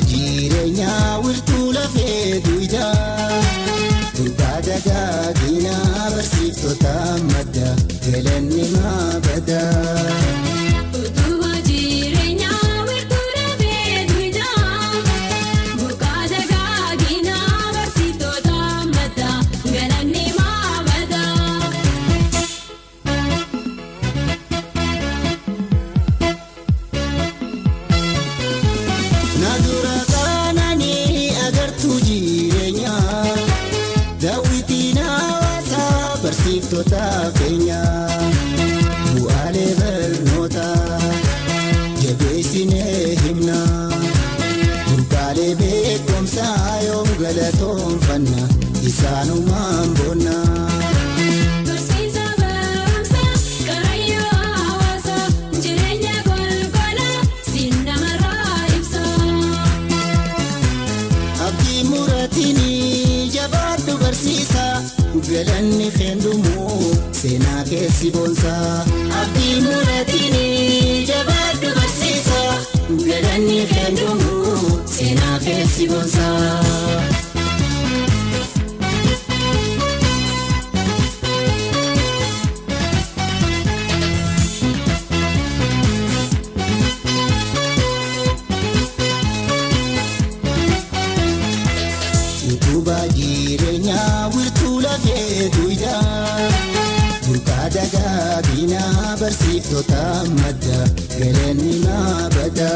jireenyaa wirtuu lafee duwidhaa Dubbaa dagaagina barsiiftota madda galanni maabada Utubaa jireenyaa wirtuu lafee duwidhaa Dubbaa dagaagina barsiiftota madda galanni maabada Nadura kanani agartuu jireenyaa Daawwitiin hawaasaa barsiiftota keenyaa bu'aalee barnootaa jabeessinee himnaa Burqaalee beekumsaa yoom galatoonfanna isaanumaan boonnaa Barsiisa barumsaa Karaayyuu hawaasaa jireenya golgolaa siin namarraa ibsa. Abdii muraatiini jabaadhu barsiisaa galanni keendumoo seenaa keessi boonsaa Abdii muraatiini jabaadhu barsiisaa galanni keendumoo seenaa keessi boonsaa Utubaa jireenyaa wirtuu lafee duwidhaa Dubbaa dagaagina barsiiftota madda galanni maabada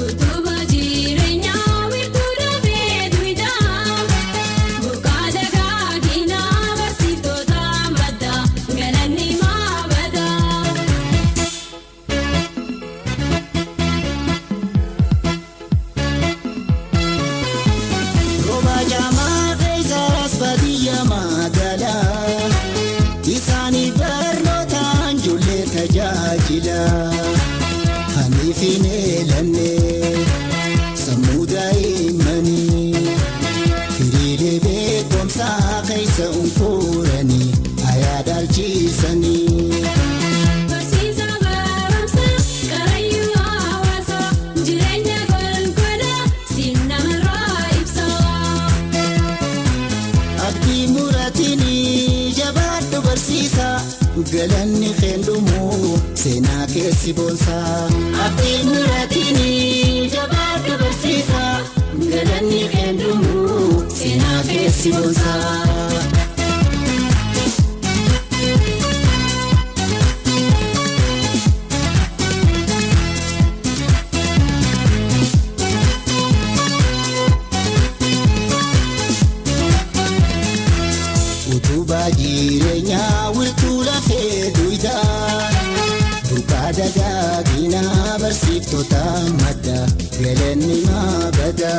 Utubaa jireenyaa wirtuu lafee duwidhaa Dubbaa dagaagina barsiiftota madda galanni maabada Rooba jaamaa keessaas baadiyyaa magaalaa Isaanii barnootaan ijoollee tajaajila Haniif hin eelanne sammuu daa'immanii Hiriiree beekumsaa keessa unkuranii ayaadaalchiisanii Barsiisa barumsaa Karaayyuu hawaasaa jireenya golgolaa siin namarraa ibsa. Abdii muraatiini jabaadhu barsiisaa galanni keendumoo seenaa keessi boonsaa Abdii muraatiini jabaadhu barsiisaa galanni keendumoo seenaa keessi boonsaa Utubaa jireenyaa wirtuu lafee duwidhaa Dubbaa dagaagina barsiiftota madda galanni maabada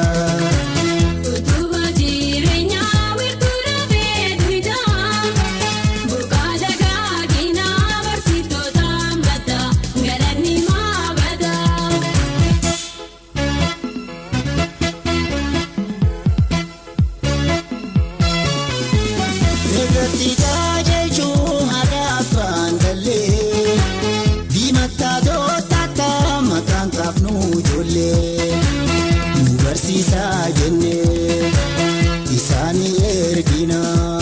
Utubaa jireenyaa wirtuu lafee duwidhaa Dubbaa dagaagina barsiiftota madda galanni maabada Negatti qajeelchuu haadha abbaan gallee Diimattaa dootataa maqaan qaafnu ijoollee Nu barsiisaa jennee isaanii erginaa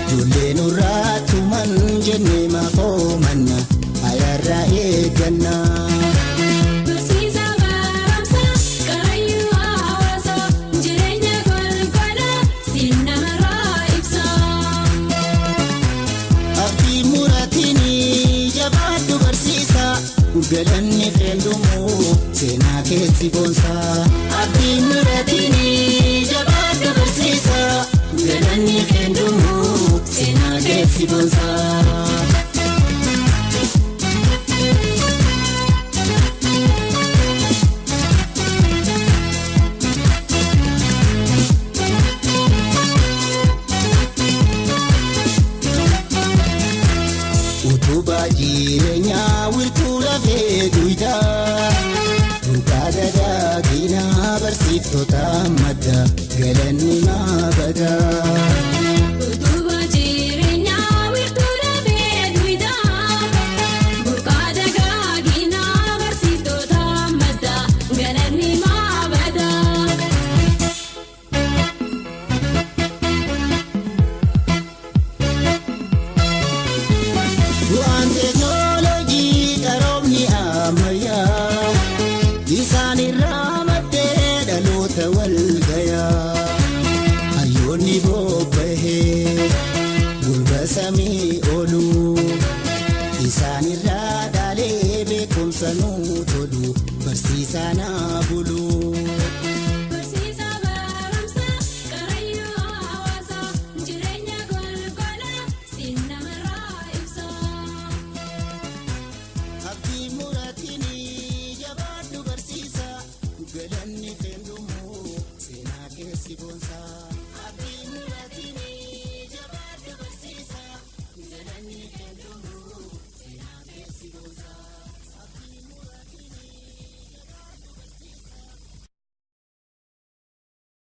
Ijoollee nurraa tuman jennee maqoo manna ayyaarraa eeggannaa Barsiisa barumsaa Karaayyuu hawaasaa jireenya golgolaa siin namarraa ibsa. Abdii muraatiini jabaadhu barsiisaa galanni keendumoo seenaa keessi boonsaa Abdii muraatiini jabaadhu barsiisaa galanni keendumoo seenaa keessi boonsaa Utubaa jireenyaa wirtuu lafee duwidhaa Dubbaa dagaagina barsiiftota madda galanni maabada Utubaa jireenyaa wirtuu lafee duwidhaa Dubbaa dagaagina barsiiftota madda galanni maabada barsiisaa naa buluu. Barsiisa barumsa Karrayyuu hawaasa jireenya golgolaa siin namarraa ibsa. Abdii muratiin jabaadhu barsiisa galanni